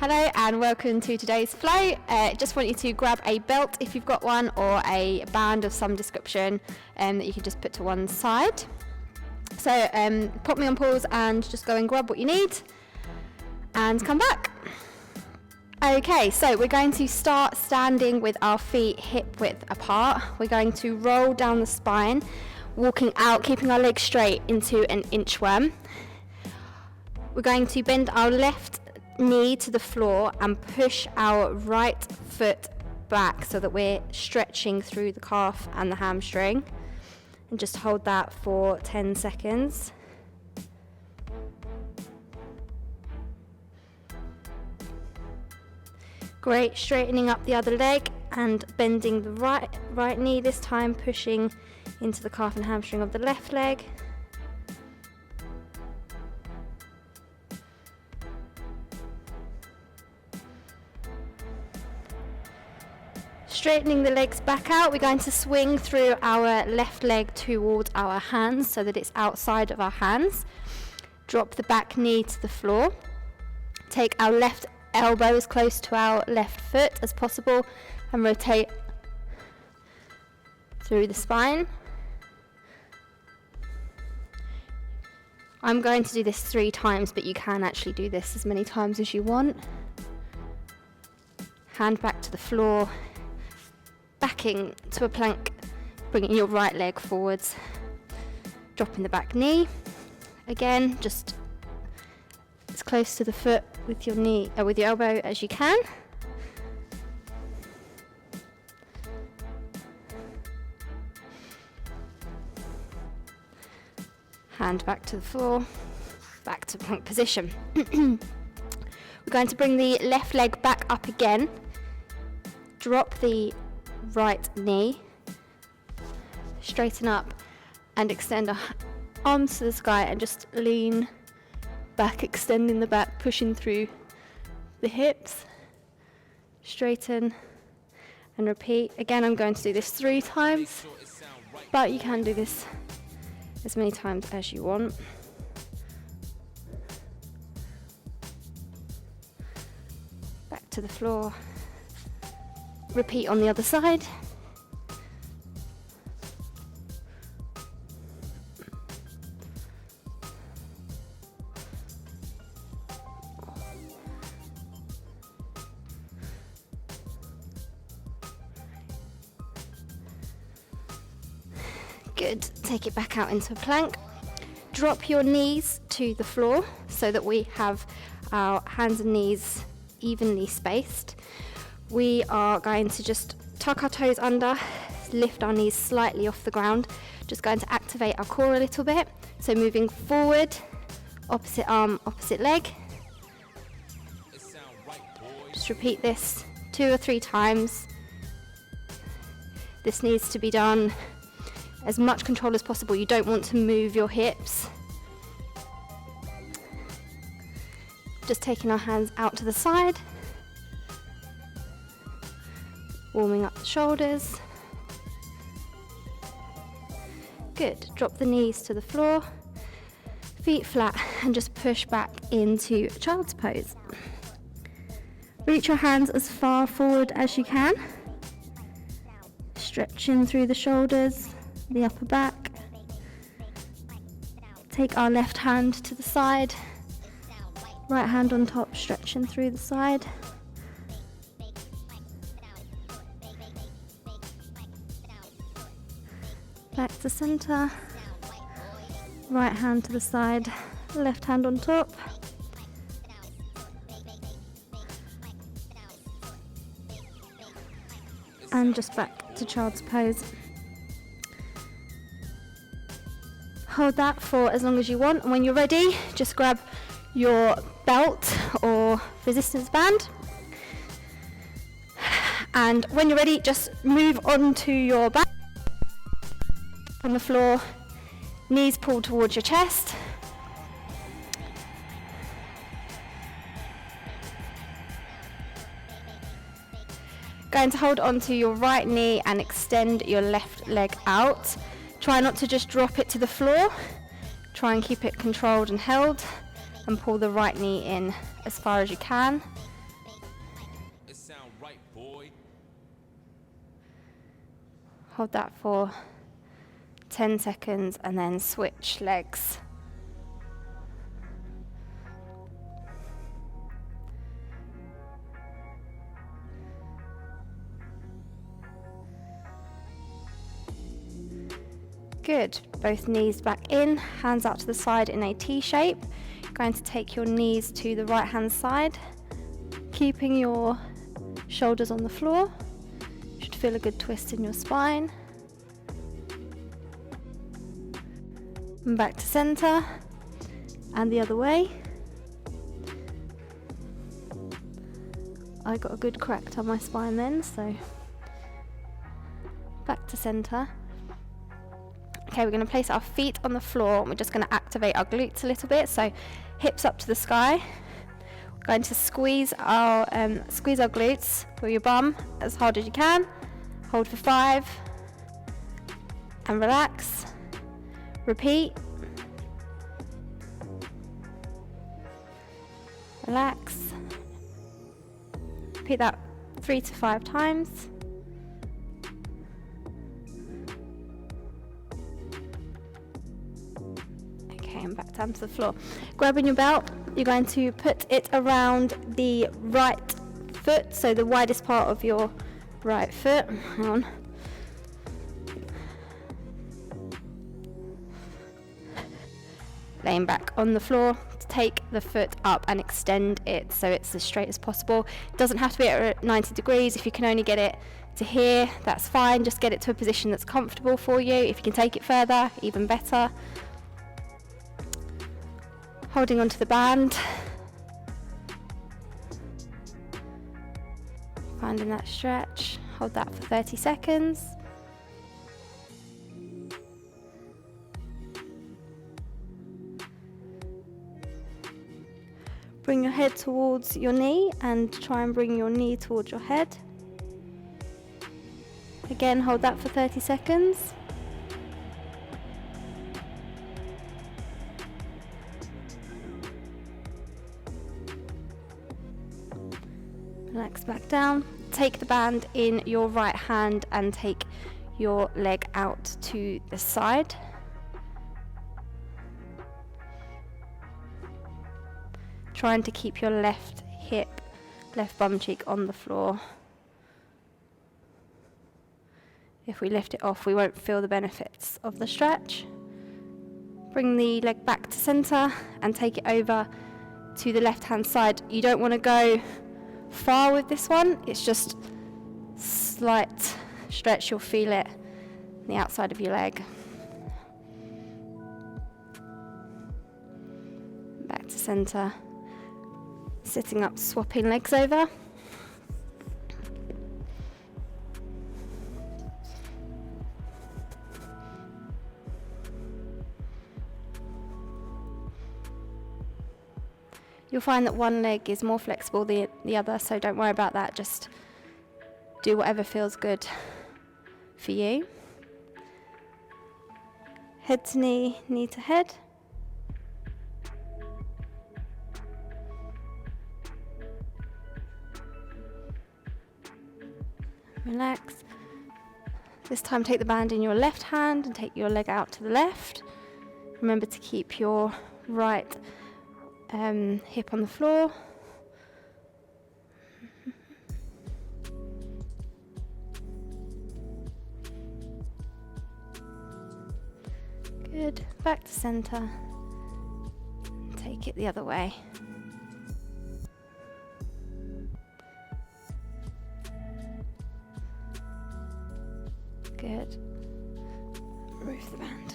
Hello and welcome to today's flow. Just want you to grab a belt if you've got one, or a band of some description that you can just put to one side. So pop me on pause and just go and grab what you need and come back. Okay, so we're going to start standing with our feet hip width apart. We're going to roll down the spine, walking out, keeping our legs straight into an inchworm. We're going to bend our left knee to the floor and push our right foot back so that we're stretching through the calf and the hamstring, and just hold that for 10 seconds. Great, straightening up the other leg and bending the right knee this time, pushing into the calf and hamstring of the left leg. Straightening the legs back out, we're going to swing through our left leg towards our hands so that it's outside of our hands. Drop the back knee to the floor. Take our left elbow as close to our left foot as possible and rotate through the spine. I'm going to do this 3 times, but you can actually do this as many times as you want. Hand back to the floor. Backing to a plank, bringing your right leg forwards, dropping the back knee. Again, just as close to the foot with your knee, with your elbow as you can. Hand back to the floor, back to plank position. We're going to bring the left leg back up again. Drop the right knee, straighten up and extend our arms to the sky and just lean back, extending the back, pushing through the hips. Straighten and repeat. Again, I'm going to do this 3 times, but you can do this as many times as you want. Back to the floor. Repeat on the other side. Good. Take it back out into a plank. Drop your knees to the floor so that we have our hands and knees evenly spaced. We are going to just tuck our toes under, lift our knees slightly off the ground, just going to activate our core a little bit. So moving forward, opposite arm, opposite leg. Just repeat this 2 or 3 times. This needs to be done as much control as possible. You don't want to move your hips. Just taking our hands out to the side. Warming up the shoulders. Good. Drop the knees to the floor, feet flat, and just push back into child's pose. Reach your hands as far forward as you can. Stretching through the shoulders, the upper back. Take our left hand to the side, right hand on top, stretching through the side. Back to center, right hand to the side, left hand on top. And just back to child's pose. Hold that for as long as you want, and when you're ready, just grab your belt or resistance band. And when you're ready, just move onto your back. On the floor, knees pulled towards your chest. Going to hold onto your right knee and extend your left leg out. Try not to just drop it to the floor. Try and keep it controlled and held, and pull the right knee in as far as you can. Hold that for 10 seconds and then switch legs. Good. Both knees back in, hands out to the side in a T shape. You're going to take your knees to the right hand side, keeping your shoulders on the floor. You should feel a good twist in your spine. And back to center and the other way. I got a good crack down my spine then, so back to center. Okay, we're going to place our feet on the floor and we're just going to activate our glutes a little bit. So hips up to the sky. We're going to squeeze our glutes with your bum as hard as you can. Hold for 5 and relax. Repeat. Relax. Repeat that 3 to 5 times. And back down to the floor. Grabbing your belt, you're going to put it around the right foot, so the widest part of your right foot. Hang on. Laying back on the floor, take the foot up and extend it so it's as straight as possible. It doesn't have to be at 90 degrees. If you can only get it to here, that's fine. Just get it to a position that's comfortable for you. If you can take it further, even better. Holding onto the band, finding that stretch, hold that for 30 seconds. Bring your head towards your knee and try and bring your knee towards your head. Again, hold that for 30 seconds. Relax back down. Take the band in your right hand and take your leg out to the side. Trying to keep your left hip, left bum cheek on the floor. If we lift it off, we won't feel the benefits of the stretch. Bring the leg back to center and take it over to the left hand side. You don't want to go far with this one, it's just slight stretch, you'll feel it on the outside of your leg. Back to center. Sitting up, swapping legs over. You'll find that one leg is more flexible than the other, so don't worry about that. Just do whatever feels good for you. Head to knee, knee to head. Relax. This time take the band in your left hand and take your leg out to the left. Remember to keep your right hip on the floor. Good. Back to center. Take it the other way. Good. Remove the band.